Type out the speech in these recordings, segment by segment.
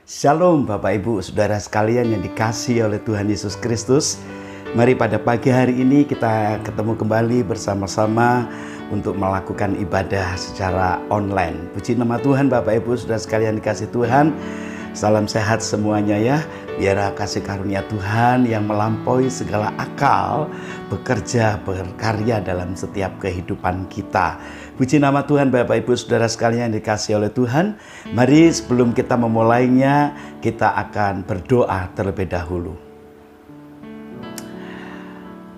Shalom Bapak Ibu Saudara sekalian yang dikasihi oleh Tuhan Yesus Kristus. Mari pada pagi hari ini kita ketemu kembali bersama-sama untuk melakukan ibadah secara online. Puji nama Tuhan Bapak Ibu Saudara sekalian dikasihi Tuhan. Salam sehat semuanya ya. Biar kasih karunia Tuhan yang melampaui segala akal bekerja berkarya dalam setiap kehidupan kita. Puji nama Tuhan Bapak Ibu Saudara sekalian yang dikasihi oleh Tuhan. Mari sebelum kita memulainya, kita akan berdoa terlebih dahulu.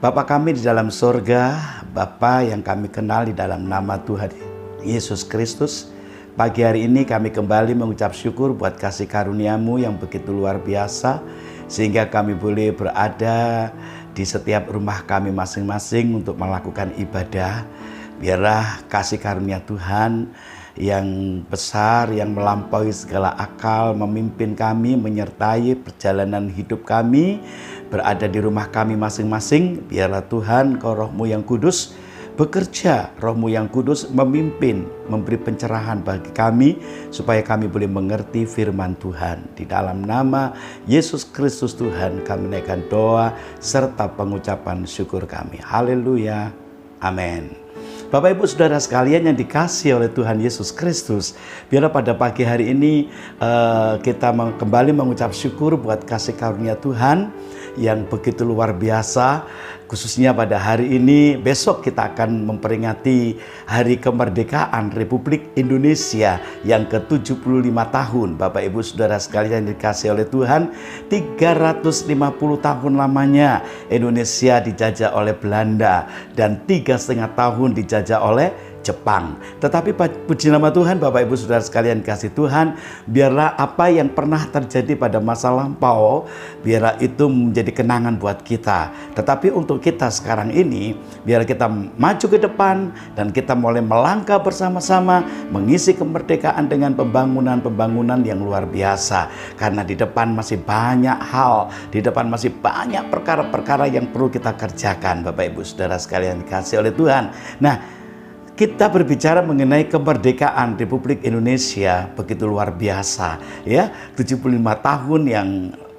Bapa kami di dalam sorga, Bapa yang kami kenal di dalam nama Tuhan Yesus Kristus, pagi hari ini kami kembali mengucap syukur buat kasih karunia-Mu yang begitu luar biasa, sehingga kami boleh berada di setiap rumah kami masing-masing untuk melakukan ibadah. Biarlah kasih karunia Tuhan yang besar, yang melampaui segala akal, memimpin kami, menyertai perjalanan hidup kami, berada di rumah kami masing-masing. Biarlah Tuhan, Kau Roh-Mu yang kudus bekerja, Roh-Mu yang kudus memimpin, memberi pencerahan bagi kami, supaya kami boleh mengerti firman Tuhan. Di dalam nama Yesus Kristus Tuhan, kami menaikkan doa serta pengucapan syukur kami. Haleluya. Amin. Bapak Ibu Saudara sekalian yang dikasihi oleh Tuhan Yesus Kristus, biarlah pada pagi hari ini kita kembali mengucap syukur buat kasih karunia Tuhan yang begitu luar biasa. Khususnya pada hari ini, besok kita akan memperingati Hari Kemerdekaan Republik Indonesia yang ke-75 tahun. Bapak Ibu Saudara sekalian yang dikasihi oleh Tuhan, 350 tahun lamanya Indonesia dijajah oleh Belanda dan 3,5 tahun dijajah oleh Jepang. Tetapi puji nama Tuhan Bapak Ibu Saudara sekalian kasih Tuhan, biarlah apa yang pernah terjadi pada masa lampau, biarlah itu menjadi kenangan buat kita. Tetapi untuk kita sekarang ini, biar kita maju ke depan dan kita mulai melangkah bersama-sama mengisi kemerdekaan dengan pembangunan-pembangunan yang luar biasa. Karena di depan masih banyak hal, di depan masih banyak perkara-perkara yang perlu kita kerjakan Bapak Ibu Saudara sekalian dikasihi oleh Tuhan. Nah, kita berbicara mengenai kemerdekaan Republik Indonesia begitu luar biasa ya. 75 tahun yang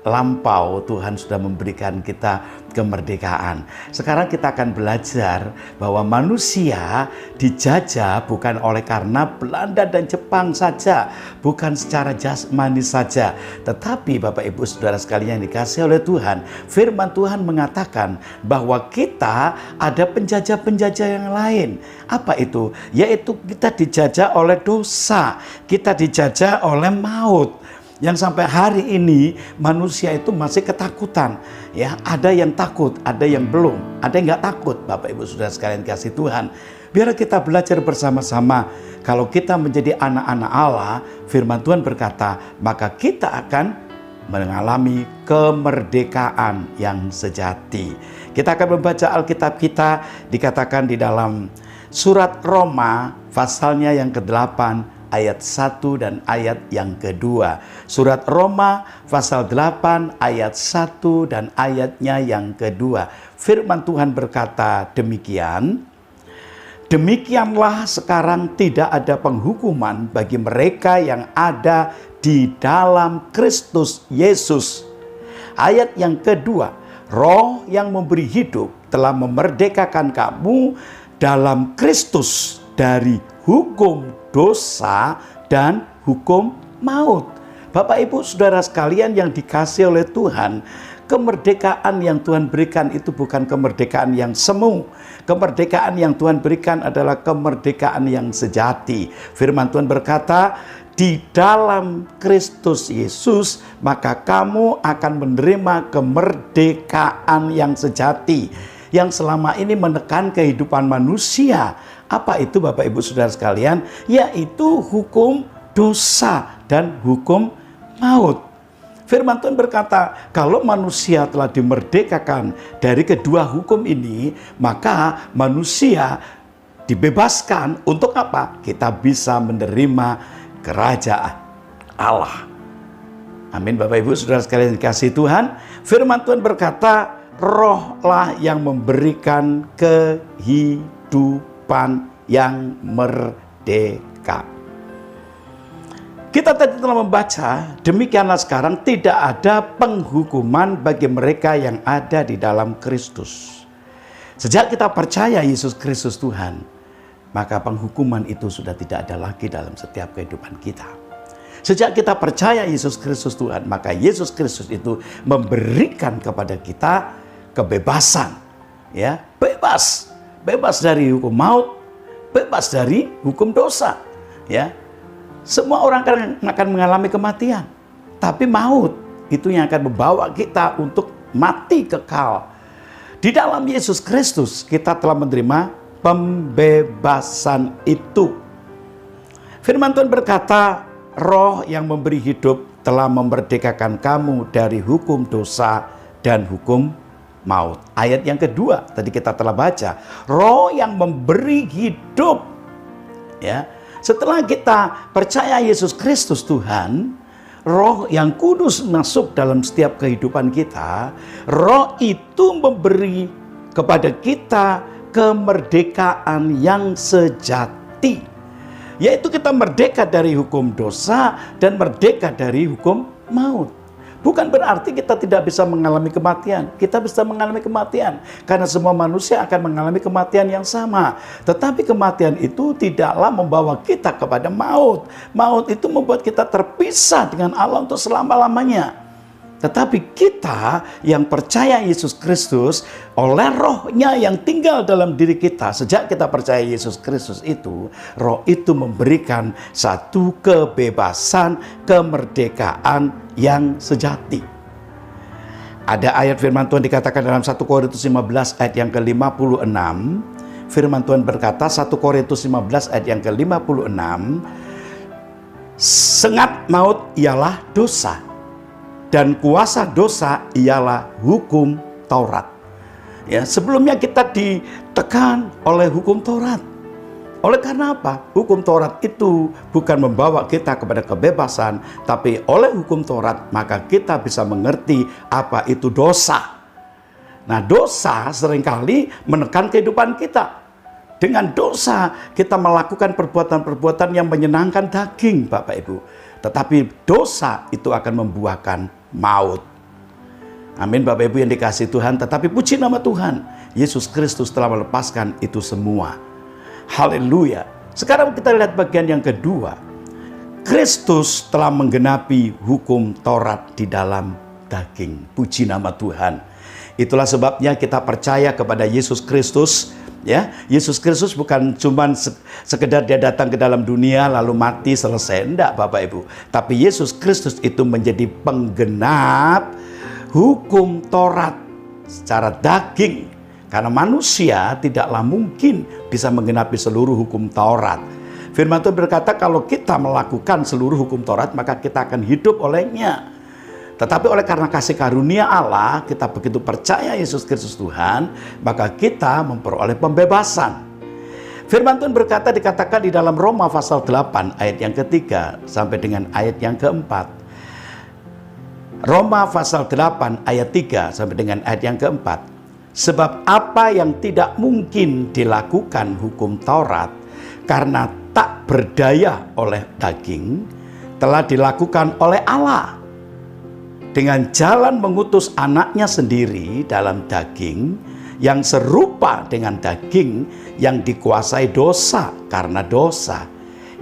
lampau Tuhan sudah memberikan kita kemerdekaan. Sekarang kita akan belajar bahwa manusia dijajah bukan oleh karena Belanda dan Jepang saja, bukan secara jasmani saja, tetapi Bapak Ibu Saudara sekalian yang dikasihi oleh Tuhan, firman Tuhan mengatakan bahwa kita ada penjajah-penjajah yang lain. Apa itu? Yaitu kita dijajah oleh dosa, kita dijajah oleh maut. Yang sampai hari ini manusia itu masih ketakutan. Ya, ada yang takut, ada yang belum, ada yang nggak takut. Bapak Ibu Saudara sekalian kasih Tuhan, biar kita belajar bersama-sama. Kalau kita menjadi anak-anak Allah, firman Tuhan berkata, maka kita akan mengalami kemerdekaan yang sejati. Kita akan membaca Alkitab kita, dikatakan di dalam surat Roma pasalnya yang ke-8 ayat 1 dan ayat yang kedua. Surat Roma pasal 8 ayat 1 dan ayatnya yang kedua. Firman Tuhan berkata demikian, demikianlah sekarang tidak ada penghukuman bagi mereka yang ada di dalam Kristus Yesus. Ayat yang kedua, Roh yang memberi hidup telah memerdekakan kamu dalam Kristus dari hukum dosa dan hukum maut. Bapak Ibu Saudara sekalian yang dikasihi oleh Tuhan, kemerdekaan yang Tuhan berikan itu bukan kemerdekaan yang semu. Kemerdekaan yang Tuhan berikan adalah kemerdekaan yang sejati. Firman Tuhan berkata, di dalam Kristus Yesus maka kamu akan menerima kemerdekaan yang sejati, yang selama ini menekan kehidupan manusia. Apa itu Bapak Ibu Saudara sekalian? Yaitu hukum dosa dan hukum maut. Firman Tuhan berkata, kalau manusia telah dimerdekakan dari kedua hukum ini, maka manusia dibebaskan untuk apa? Kita bisa menerima kerajaan Allah. Amin Bapak Ibu Saudara sekalian dikasihi Tuhan. Firman Tuhan berkata, Rohlah yang memberikan kehidupan yang merdeka. Kita tadi telah membaca, demikianlah sekarang tidak ada penghukuman bagi mereka yang ada di dalam Kristus. Sejak kita percaya Yesus Kristus Tuhan, maka penghukuman itu sudah tidak ada lagi dalam setiap kehidupan kita. Sejak kita percaya Yesus Kristus Tuhan, maka Yesus Kristus itu memberikan kepada kita kebebasan, ya, bebas dari hukum maut, bebas dari hukum dosa, ya. Semua orang akan mengalami kematian, tapi maut itu yang akan membawa kita untuk mati kekal. Di dalam Yesus Kristus kita telah menerima pembebasan itu. Firman Tuhan berkata, Roh yang memberi hidup telah memerdekakan kamu dari hukum dosa dan hukum maut. Ayat yang kedua tadi kita telah baca, Roh yang memberi hidup, ya. Setelah kita percaya Yesus Kristus Tuhan, Roh yang kudus masuk dalam setiap kehidupan kita. Roh itu memberi kepada kita kemerdekaan yang sejati, yaitu kita merdeka dari hukum dosa dan merdeka dari hukum maut. Bukan berarti kita tidak bisa mengalami kematian. Kita bisa mengalami kematian karena semua manusia akan mengalami kematian yang sama. Tetapi kematian itu tidaklah membawa kita kepada maut. Maut itu membuat kita terpisah dengan Allah untuk selama-lamanya. Tetapi kita yang percaya Yesus Kristus, oleh Roh-Nya yang tinggal dalam diri kita, sejak kita percaya Yesus Kristus itu, Roh itu memberikan satu kebebasan, kemerdekaan yang sejati. Ada ayat firman Tuhan dikatakan dalam 1 Korintus 15 ayat yang ke-56. Firman Tuhan berkata, 1 Korintus 15 ayat yang ke-56, sengat maut ialah dosa, dan kuasa dosa ialah hukum Taurat. Ya, sebelumnya kita ditekan oleh hukum Taurat. Oleh karena apa? Hukum Taurat itu bukan membawa kita kepada kebebasan, tapi oleh hukum Taurat maka kita bisa mengerti apa itu dosa. Nah, dosa seringkali menekan kehidupan kita. Dengan dosa kita melakukan perbuatan-perbuatan yang menyenangkan daging, Bapak Ibu. Tetapi dosa itu akan membuahkan maut. Amin, Bapak Ibu yang dikasihi Tuhan. Tetapi puji nama Tuhan, Yesus Kristus telah melepaskan itu semua. Haleluya. Sekarang kita lihat bagian yang kedua. Kristus telah menggenapi hukum Taurat di dalam daging. Puji nama Tuhan. Itulah sebabnya kita percaya kepada Yesus Kristus. Ya, Yesus Kristus bukan cuma sekedar dia datang ke dalam dunia lalu mati selesai, enggak Bapak Ibu. Tapi Yesus Kristus itu menjadi penggenap hukum Taurat secara daging. Karena manusia tidaklah mungkin bisa menggenapi seluruh hukum Taurat. Firman Tuhan berkata kalau kita melakukan seluruh hukum Taurat maka kita akan hidup olehnya. Tetapi oleh karena kasih karunia Allah, kita begitu percaya Yesus Kristus Tuhan, maka kita memperoleh pembebasan. Firman Tuhan berkata, dikatakan di dalam Roma pasal 8 ayat yang ketiga sampai dengan ayat yang keempat. Roma pasal 8 ayat 3 sampai dengan ayat yang keempat. Sebab apa yang tidak mungkin dilakukan hukum Taurat karena tak berdaya oleh daging, telah dilakukan oleh Allah dengan jalan mengutus anaknya sendiri dalam daging yang serupa dengan daging yang dikuasai dosa karena dosa.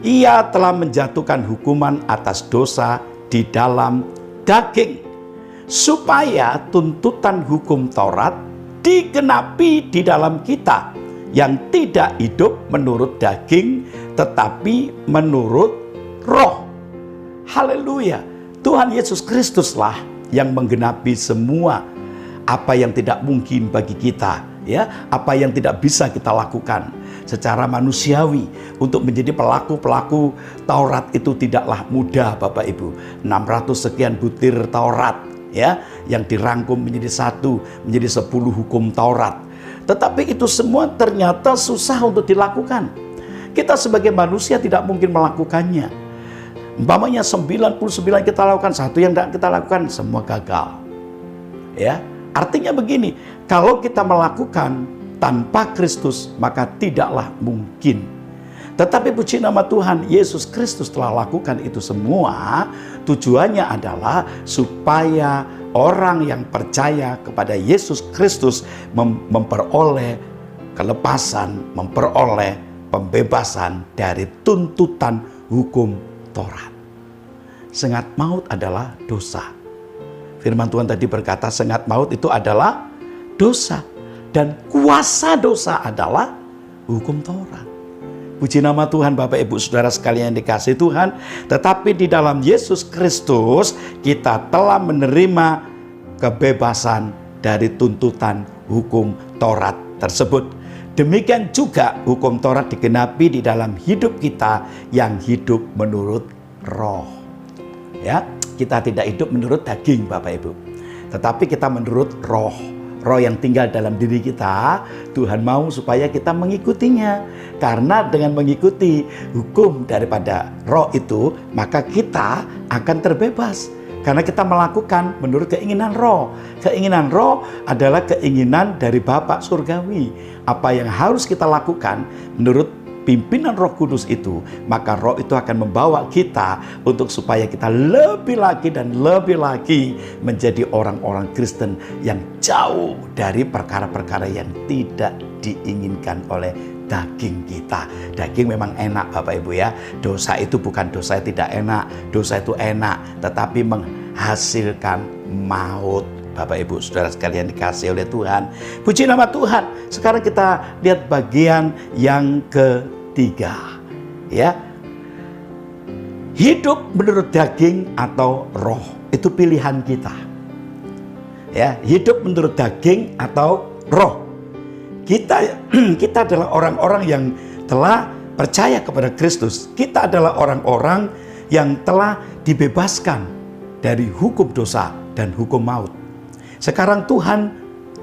Ia telah menjatuhkan hukuman atas dosa di dalam daging, supaya tuntutan hukum Taurat digenapi di dalam kita yang tidak hidup menurut daging tetapi menurut Roh. Haleluya. Tuhan Yesus Kristuslah yang menggenapi semua apa yang tidak mungkin bagi kita, ya, apa yang tidak bisa kita lakukan secara manusiawi. Untuk menjadi pelaku-pelaku Taurat itu tidaklah mudah, Bapak Ibu. 600 sekian butir Taurat, ya, yang dirangkum menjadi satu, menjadi 10 hukum Taurat. Tetapi itu semua ternyata susah untuk dilakukan. Kita sebagai manusia tidak mungkin melakukannya. Umpamanya 99 kita lakukan, satu yang tidak kita lakukan, semua gagal. Ya, artinya begini, kalau kita melakukan tanpa Kristus maka tidaklah mungkin. Tetapi puji nama Tuhan, Yesus Kristus telah lakukan itu semua. Tujuannya adalah supaya orang yang percaya kepada Yesus Kristus memperoleh kelepasan, memperoleh pembebasan dari tuntutan hukum Taurat. Sengat maut adalah dosa. Firman Tuhan tadi berkata sengat maut itu adalah dosa. Dan kuasa dosa adalah hukum Taurat. Puji nama Tuhan Bapak Ibu Saudara sekalian yang dikasihi Tuhan. Tetapi di dalam Yesus Kristus kita telah menerima kebebasan dari tuntutan hukum Taurat tersebut. Demikian juga hukum Taurat digenapi di dalam hidup kita yang hidup menurut roh. Ya, kita tidak hidup menurut daging Bapak Ibu. Tetapi kita menurut roh. Roh yang tinggal dalam diri kita, Tuhan mau supaya kita mengikutinya. Karena dengan mengikuti hukum daripada roh itu, maka kita akan terbebas. Karena kita melakukan menurut keinginan roh. Keinginan roh adalah keinginan dari Bapa Surgawi. Apa yang harus kita lakukan menurut pimpinan Roh Kudus itu, maka roh itu akan membawa kita untuk supaya kita lebih lagi dan lebih lagi menjadi orang-orang Kristen yang jauh dari perkara-perkara yang tidak diinginkan oleh daging kita. Daging memang enak Bapak Ibu ya. Dosa itu bukan dosa yang tidak enak. Dosa itu enak, tetapi menghasilkan maut. Bapak Ibu Saudara sekalian dikasihi oleh Tuhan. Puji nama Tuhan. Sekarang kita lihat bagian yang ketiga. Ya. Hidup menurut daging atau roh, itu pilihan kita. Ya, hidup menurut daging atau roh. Kita adalah orang-orang yang telah percaya kepada Kristus. Kita adalah orang-orang yang telah dibebaskan dari hukum dosa dan hukum maut. Sekarang Tuhan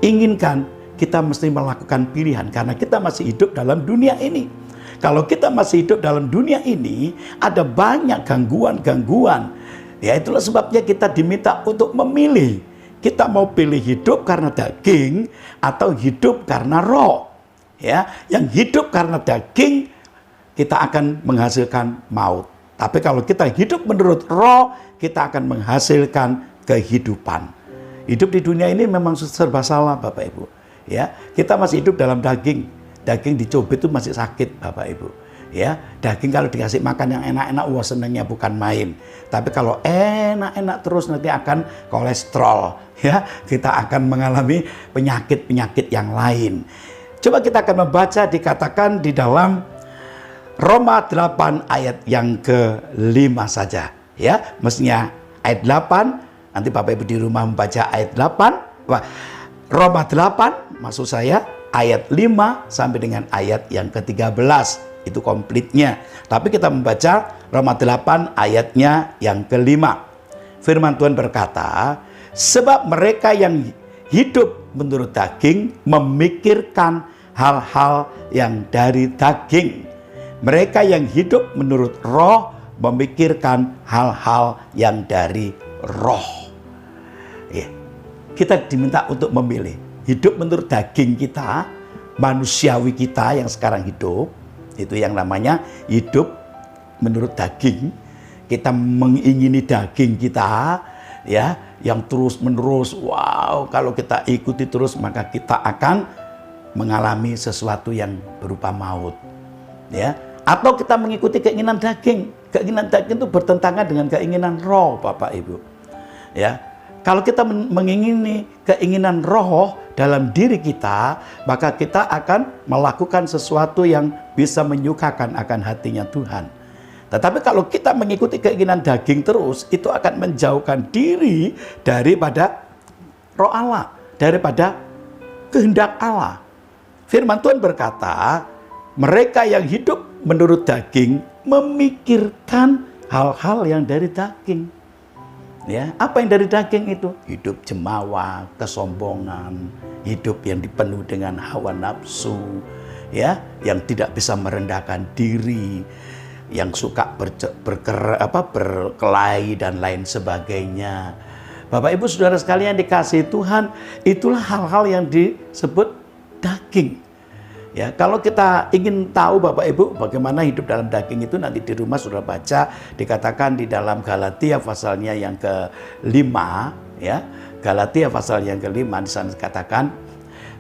inginkan kita mesti melakukan pilihan karena kita masih hidup dalam dunia ini. Kalau kita masih hidup dalam dunia ini, ada banyak gangguan-gangguan. Ya, itulah sebabnya kita diminta untuk memilih. Kita mau pilih hidup karena daging atau hidup karena roh. Ya, yang hidup karena daging kita akan menghasilkan maut. Tapi kalau kita hidup menurut roh, kita akan menghasilkan kehidupan. Hidup di dunia ini memang serba salah Bapak Ibu. Ya, kita masih hidup dalam daging. Daging dicubit itu masih sakit Bapak Ibu. Ya, daging kalau dikasih makan yang enak-enak, wah senangnya bukan main. Tapi kalau enak-enak terus nanti akan kolesterol. Ya, kita akan mengalami penyakit-penyakit yang lain. Coba kita akan membaca dikatakan di dalam Roma 8 ayat yang ke-5 saja. Ya, mestinya ayat 8. Nanti Bapak Ibu di rumah membaca ayat 8. Wah, Roma 8 maksud saya ayat 5 sampai dengan ayat yang ke-13. Itu komplitnya. Tapi kita membaca Roma 8 ayatnya yang ke-5. Firman Tuhan berkata, sebab mereka yang hidup menurut daging memikirkan hal-hal yang dari daging. Mereka yang hidup menurut roh memikirkan hal-hal yang dari roh. Ya. Kita diminta untuk memilih. Hidup menurut daging kita, manusiawi kita yang sekarang hidup, itu yang namanya hidup menurut daging. Kita mengingini daging kita, ya, yang terus menerus. Wow, kalau kita ikuti terus maka kita akan mengalami sesuatu yang berupa maut. Ya, atau kita mengikuti keinginan daging. Keinginan daging itu bertentangan dengan keinginan roh, Bapak Ibu. Ya, kalau kita mengingini keinginan roh dalam diri kita, maka kita akan melakukan sesuatu yang bisa menyukakan akan hatinya Tuhan. Tetapi kalau kita mengikuti keinginan daging terus, itu akan menjauhkan diri daripada roh Allah, daripada kehendak Allah. Firman Tuhan berkata, mereka yang hidup menurut daging memikirkan hal-hal yang dari daging. Ya, apa yang dari daging itu? Hidup jemawa, kesombongan, hidup yang dipenuhi dengan hawa nafsu, ya, yang tidak bisa merendahkan diri, yang suka berkelahi dan lain sebagainya. Bapak Ibu Saudara sekalian dikasihi Tuhan, itulah hal-hal yang disebut daging. Ya, kalau kita ingin tahu Bapak Ibu bagaimana hidup dalam daging itu, nanti di rumah sudah baca, dikatakan di dalam Galatia pasalnya yang ke-5, ya. Galatia pasal yang ke-5 di sana dikatakan,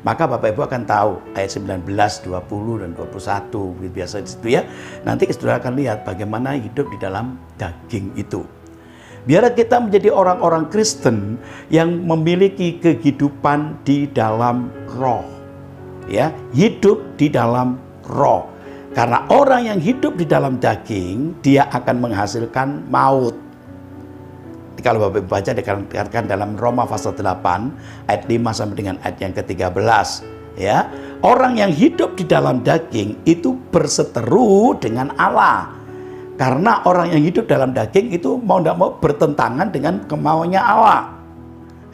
maka Bapak Ibu akan tahu ayat 19, 20 dan 21 biasa di situ ya. Nanti Saudara akan lihat bagaimana hidup di dalam daging itu. Biar kita menjadi orang-orang Kristen yang memiliki kehidupan di dalam roh. Ya, hidup di dalam roh. Karena orang yang hidup di dalam daging, dia akan menghasilkan maut. Kalau Bapak baca dikatakan dalam Roma pasal 8 ayat 5 sampai dengan ayat yang ke-13, ya. Orang yang hidup di dalam daging itu berseteru dengan Allah. Karena orang yang hidup dalam daging itu mau tidak mau bertentangan dengan kemauannya Allah.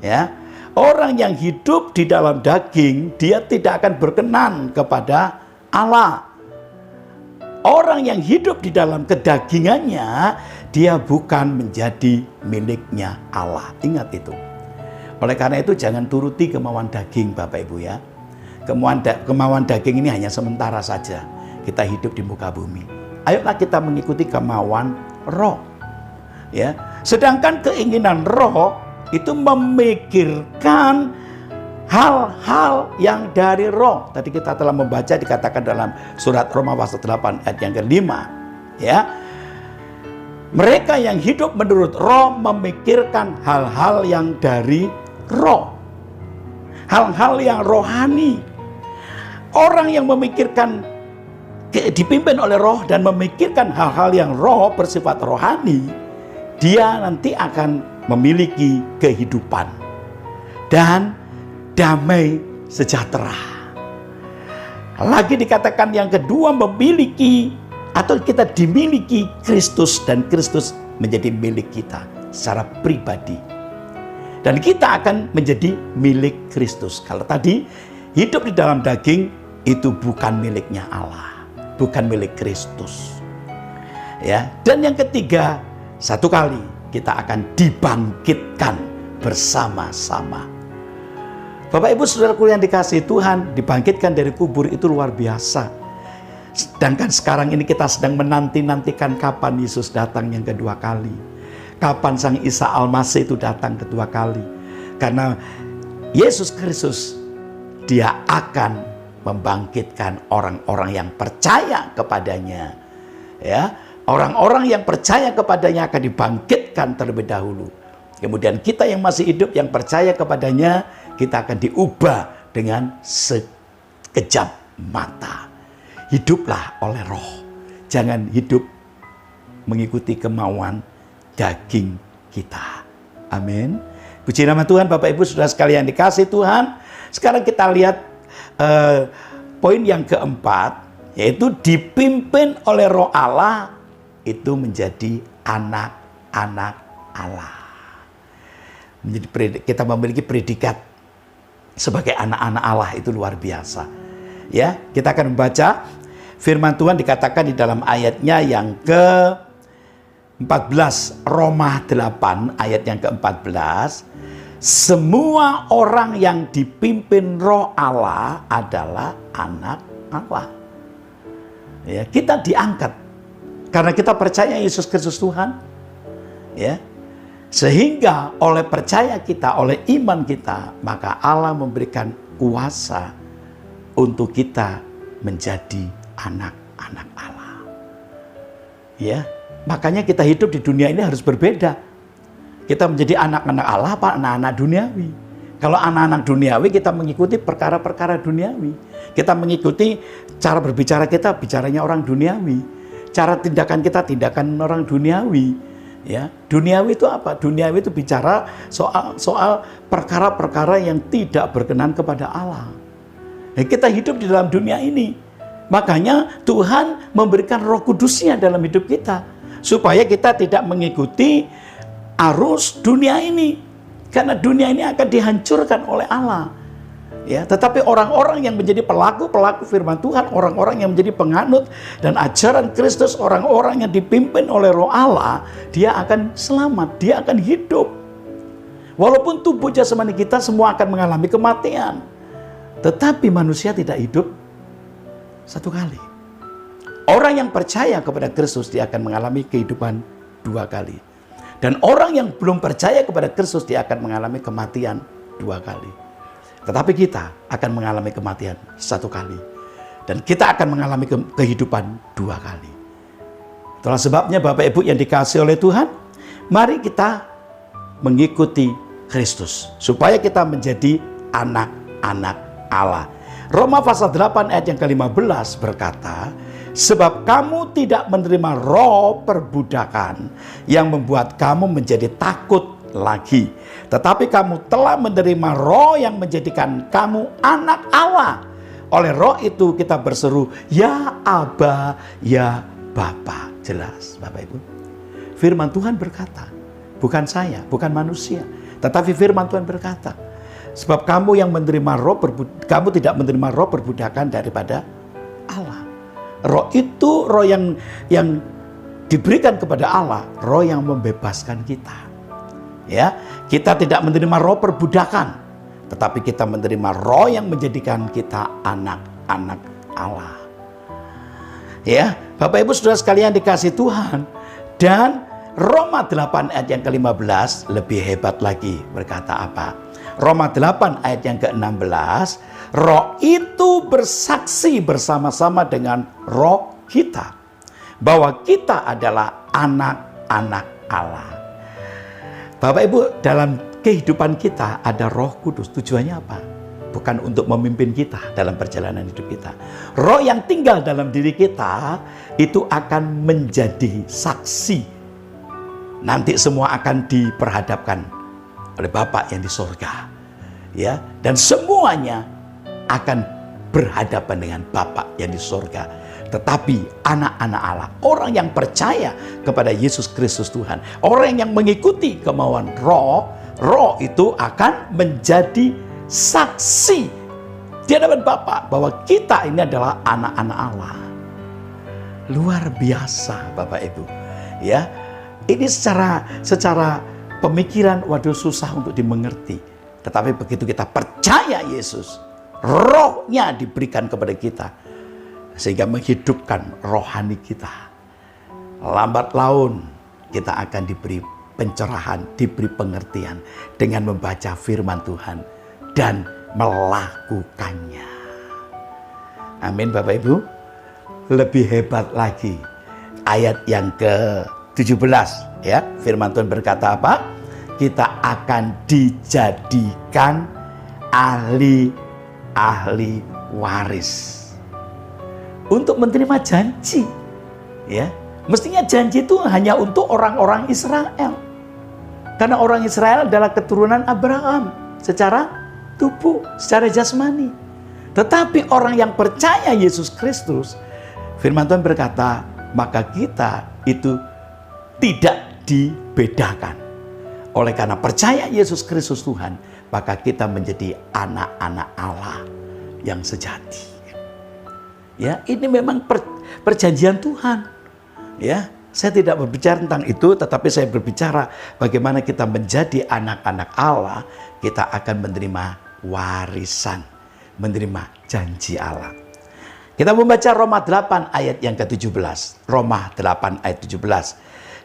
Ya. Orang yang hidup di dalam daging, dia tidak akan berkenan kepada Allah. Orang yang hidup di dalam kedagingannya, dia bukan menjadi miliknya Allah. Ingat itu. Oleh karena itu jangan turuti kemauan daging Bapak Ibu ya. Kemauan daging ini hanya sementara saja. Kita hidup di muka bumi. Ayolah kita mengikuti kemauan roh. Ya. Sedangkan keinginan roh itu memikirkan hal-hal yang dari roh. Tadi kita telah membaca dikatakan dalam surat Roma pasal 8 ayat yang ke-5. Ya. Mereka yang hidup menurut roh memikirkan hal-hal yang dari roh. Hal-hal yang rohani. Orang yang memikirkan dipimpin oleh roh dan memikirkan hal-hal yang roh bersifat rohani, dia nanti akan memiliki kehidupan dan damai sejahtera. Lagi dikatakan yang kedua, memiliki atau kita dimiliki Kristus dan Kristus menjadi milik kita secara pribadi. Dan kita akan menjadi milik Kristus. Kalau tadi hidup di dalam daging itu bukan miliknya Allah, bukan milik Kristus. Ya, dan yang ketiga, satu kali kita akan dibangkitkan bersama-sama. Bapak Ibu Saudaraku yang dikasihi Tuhan, dibangkitkan dari kubur itu luar biasa. Sedangkan sekarang ini kita sedang menanti-nantikan kapan Yesus datang yang kedua kali. Kapan Sang Isa Al-Masih itu datang kedua kali. Karena Yesus Kristus, dia akan membangkitkan orang-orang yang percaya kepadanya. Ya, orang-orang yang percaya kepadanya akan dibangkitkan terlebih dahulu. Kemudian kita yang masih hidup, yang percaya kepadanya, kita akan diubah dengan sekejap mata. Hiduplah oleh roh. Jangan hidup mengikuti kemauan daging kita. Amin. Puji nama Tuhan. Bapak Ibu Saudara sekalian dikasih Tuhan. Sekarang kita lihat poin yang keempat, yaitu dipimpin oleh roh Allah, itu menjadi anak-anak Allah. Kita memiliki predikat sebagai anak-anak Allah, itu luar biasa. Ya, kita akan membaca firman Tuhan dikatakan di dalam ayatnya yang ke-14, Roma 8 ayat yang ke-14. Semua orang yang dipimpin roh Allah adalah anak Allah. Ya, kita diangkat karena kita percaya Yesus Kristus Tuhan. Ya. Sehingga oleh percaya kita, oleh iman kita, maka Allah memberikan kuasa untuk kita menjadi anak-anak Allah. Ya, makanya kita hidup di dunia ini harus berbeda. Kita menjadi anak-anak Allah apa anak-anak duniawi? Kalau anak-anak duniawi, kita mengikuti perkara-perkara duniawi. Kita mengikuti cara berbicara kita, bicaranya orang duniawi. Cara tindakan kita, tindakan orang duniawi. Ya, duniawi itu apa? Duniawi itu bicara soal perkara-perkara yang tidak berkenan kepada Allah. Ya, kita hidup di dalam dunia ini. Makanya Tuhan memberikan Roh Kudus-Nya dalam hidup kita. Supaya kita tidak mengikuti arus dunia ini. Karena dunia ini akan dihancurkan oleh Allah. Ya, tetapi orang-orang yang menjadi pelaku-pelaku firman Tuhan, orang-orang yang menjadi penganut dan ajaran Kristus, orang-orang yang dipimpin oleh Roh Allah, dia akan selamat, dia akan hidup. Walaupun tubuh jasmani kita semua akan mengalami kematian, tetapi manusia tidak hidup Satu kali. Orang yang percaya kepada Kristus dia akan mengalami kehidupan 2 kali. Dan orang yang belum percaya kepada Kristus dia akan mengalami kematian 2 kali. Tetapi kita akan mengalami kematian 1 kali. Dan kita akan mengalami kehidupan 2 kali. Itulah sebabnya Bapak Ibu yang dikasihi oleh Tuhan, mari kita mengikuti Kristus. Supaya kita menjadi anak-anak Allah. Roma pasal 8 ayat yang ke-15 berkata, sebab kamu tidak menerima roh perbudakan yang membuat kamu menjadi takut lagi. Tetapi kamu telah menerima roh yang menjadikan kamu anak Allah. Oleh roh itu kita berseru, ya Aba, ya Bapa. Jelas Bapak Ibu. Firman Tuhan berkata, bukan saya, bukan manusia. Tetapi firman Tuhan berkata, sebab kamu yang menerima kamu tidak menerima roh perbudakan daripada Allah. Roh itu roh yang diberikan kepada Allah, roh yang membebaskan kita. Ya, kita tidak menerima roh perbudakan, tetapi kita menerima roh yang menjadikan kita anak-anak Allah. Ya, Bapak Ibu Saudara sekalian dikasihi Tuhan, dan Roma 8 ayat yang ke-15 lebih hebat lagi, berkata apa? Roma 8 ayat yang ke-16, roh itu bersaksi bersama-sama dengan roh kita bahwa kita adalah anak-anak Allah. Bapak Ibu, dalam kehidupan kita ada Roh Kudus. Tujuannya apa? Bukan untuk memimpin kita dalam perjalanan hidup kita. Roh yang tinggal dalam diri kita itu akan menjadi saksi. Nanti semua akan diperhadapkan oleh Bapa yang di sorga, ya, dan semuanya akan berhadapan dengan Bapa yang di sorga. Tetapi anak-anak Allah, orang yang percaya kepada Yesus Kristus Tuhan, orang yang mengikuti kemauan roh itu akan menjadi saksi di hadapan Bapa bahwa kita ini adalah anak-anak Allah. Luar biasa Bapak Ibu, ya. Ini secara pemikiran waduh susah untuk dimengerti. Tetapi begitu kita percaya Yesus, rohnya diberikan kepada kita sehingga menghidupkan rohani kita. Lambat laun kita akan diberi pencerahan, diberi pengertian dengan membaca firman Tuhan dan melakukannya. Amin Bapak Ibu. Lebih hebat lagi ayat yang ke-17, ya. Firman Tuhan berkata apa? Kita akan dijadikan ahli waris untuk menerima janji, ya. Mestinya janji itu hanya untuk orang-orang Israel, karena orang Israel adalah keturunan Abraham secara tubuh, secara jasmani. Tetapi orang yang percaya Yesus Kristus, firman Tuhan berkata, maka kita itu tidak dibedakan. Oleh karena percaya Yesus Kristus Tuhan, maka kita menjadi anak-anak Allah yang sejati. Ya, ini memang perjanjian Tuhan. Ya, saya tidak berbicara tentang itu, tetapi saya berbicara bagaimana kita menjadi anak-anak Allah, kita akan menerima warisan, menerima janji Allah. Kita membaca Roma 8 ayat yang ke-17. Roma 8 ayat 17.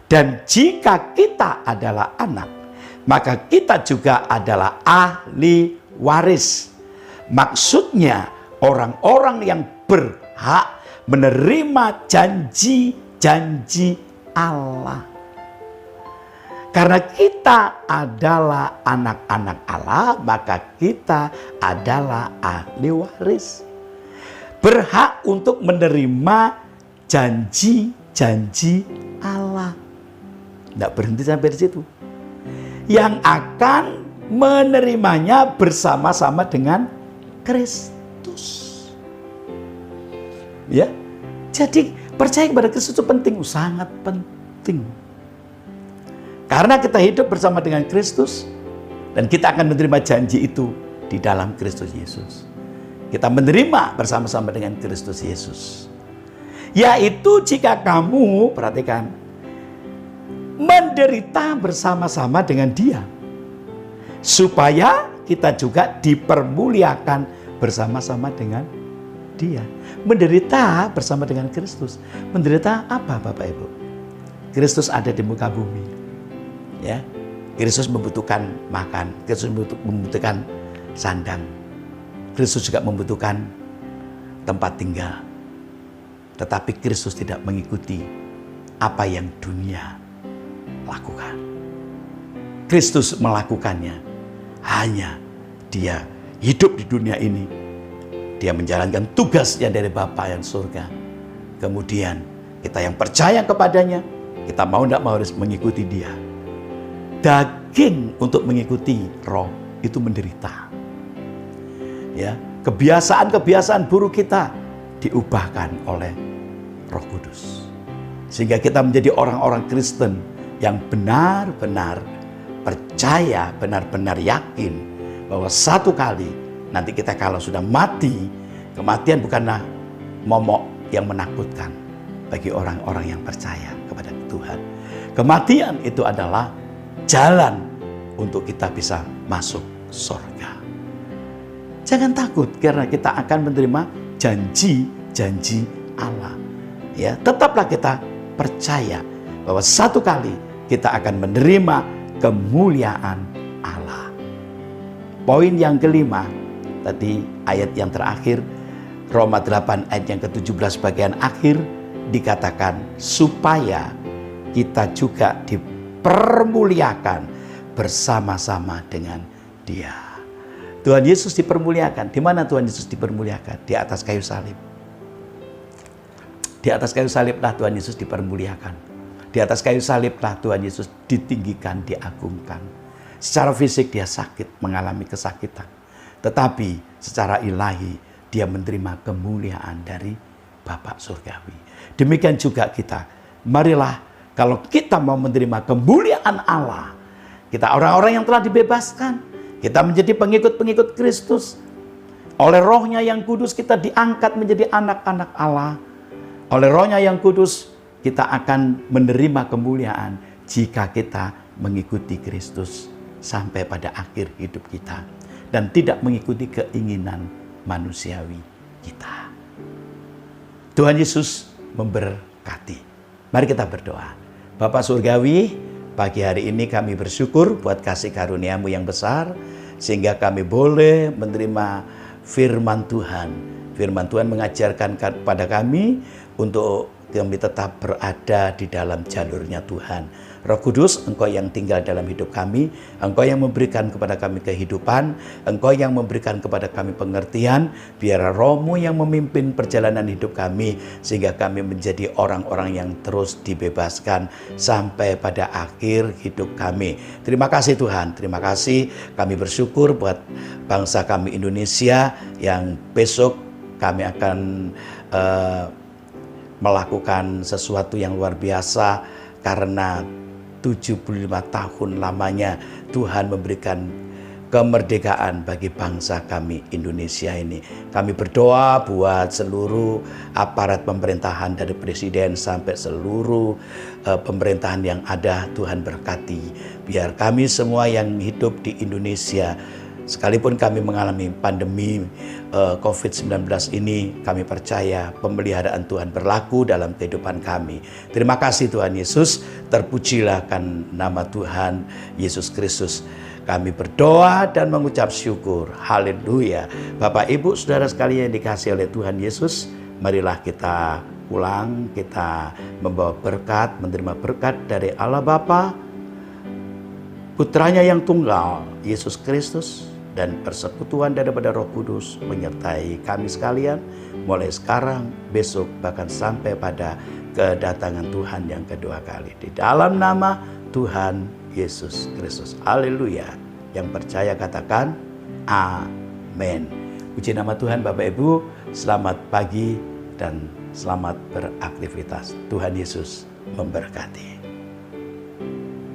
Dan jika kita adalah anak, maka kita juga adalah ahli waris. Maksudnya orang-orang yang berhak menerima janji-janji Allah. Karena kita adalah anak-anak Allah, maka kita adalah ahli waris. Berhak untuk menerima janji-janji Allah. Tidak berhenti sampai di situ. Yang akan menerimanya bersama-sama dengan Kristus. Ya, jadi percaya kepada Kristus itu penting, sangat penting. Karena kita hidup bersama dengan Kristus dan kita akan menerima janji itu di dalam Kristus Yesus. Kita menerima bersama-sama dengan Kristus Yesus. Yaitu jika kamu, perhatikan, menderita bersama-sama dengan Dia, supaya kita juga dipermuliakan bersama-sama dengan Dia. Menderita bersama dengan Kristus. Menderita apa Bapak Ibu? Kristus ada di muka bumi. Ya. Kristus membutuhkan makan, Kristus membutuhkan sandang. Kristus juga membutuhkan tempat tinggal. Tetapi Kristus tidak mengikuti apa yang dunia lakukan. Kristus melakukannya. Hanya dia hidup di dunia ini. Dia menjalankan tugasnya dari Bapa yang surga. Kemudian kita yang percaya kepadanya, kita mau tidak mau harus mengikuti dia. Daging untuk mengikuti roh itu menderita. Ya, kebiasaan-kebiasaan buruk kita diubahkan oleh Roh Kudus. Sehingga kita menjadi orang-orang Kristen yang benar-benar percaya, benar-benar yakin bahwa satu kali nanti kita kalau sudah mati, kematian bukanlah momok yang menakutkan bagi orang-orang yang percaya kepada Tuhan. Kematian itu adalah jalan untuk kita bisa masuk surga. Jangan takut karena kita akan menerima janji-janji Allah. Ya, tetaplah kita percaya bahwa satu kali kita akan menerima kemuliaan Allah. Poin yang kelima, tadi ayat yang terakhir, Roma 8 ayat yang ke-17 bagian akhir, dikatakan supaya kita juga dipermuliakan bersama-sama dengan Dia. Tuhan Yesus dipermuliakan. Di mana Tuhan Yesus dipermuliakan? Di atas kayu salib. Di atas kayu saliblah Tuhan Yesus dipermuliakan. Di atas kayu saliblah Tuhan Yesus ditinggikan, diagungkan. Secara fisik dia sakit, mengalami kesakitan. Tetapi secara ilahi dia menerima kemuliaan dari Bapa Surgawi. Demikian juga kita. Marilah kalau kita mau menerima kemuliaan Allah, kita orang-orang yang telah dibebaskan, kita menjadi pengikut-pengikut Kristus. Oleh Roh-Nya yang kudus kita diangkat menjadi anak-anak Allah. Oleh Roh-Nya yang kudus kita akan menerima kemuliaan jika kita mengikuti Kristus sampai pada akhir hidup kita. Dan tidak mengikuti keinginan manusiawi kita. Tuhan Yesus memberkati. Mari kita berdoa. Bapa Surgawi, pagi hari ini kami bersyukur buat kasih karunia-Mu yang besar, sehingga kami boleh menerima firman Tuhan. Firman Tuhan mengajarkan kepada kami untuk kami tetap berada di dalam jalurnya Tuhan. Roh Kudus, Engkau yang tinggal dalam hidup kami, Engkau yang memberikan kepada kami kehidupan, Engkau yang memberikan kepada kami pengertian, biar Roh-Mu yang memimpin perjalanan hidup kami, sehingga kami menjadi orang-orang yang terus dibebaskan sampai pada akhir hidup kami. Terima kasih Tuhan, terima kasih. Kami bersyukur buat bangsa kami Indonesia yang besok kami akan melakukan sesuatu yang luar biasa karena 75 tahun lamanya Tuhan memberikan kemerdekaan bagi bangsa kami Indonesia ini. Kami berdoa buat seluruh aparat pemerintahan dari presiden sampai seluruh pemerintahan yang ada, Tuhan berkati. Biar kami semua yang hidup di Indonesia, sekalipun kami mengalami pandemi COVID-19 ini, kami percaya pemeliharaan Tuhan berlaku dalam kehidupan kami. Terima kasih Tuhan Yesus, terpujilah kan nama Tuhan Yesus Kristus. Kami berdoa dan mengucap syukur. Haleluya. Bapak, Ibu, Saudara sekalian yang dikasihi oleh Tuhan Yesus, marilah kita pulang, kita membawa berkat, menerima berkat dari Allah Bapa, Putranya yang tunggal, Yesus Kristus, dan persekutuan daripada Roh Kudus menyertai kami sekalian mulai sekarang, besok, bahkan sampai pada kedatangan Tuhan yang kedua kali. Di dalam nama Tuhan Yesus Kristus. Haleluya. Yang percaya katakan amin. Puji nama Tuhan. Bapak Ibu, selamat pagi dan selamat beraktivitas. Tuhan Yesus memberkati.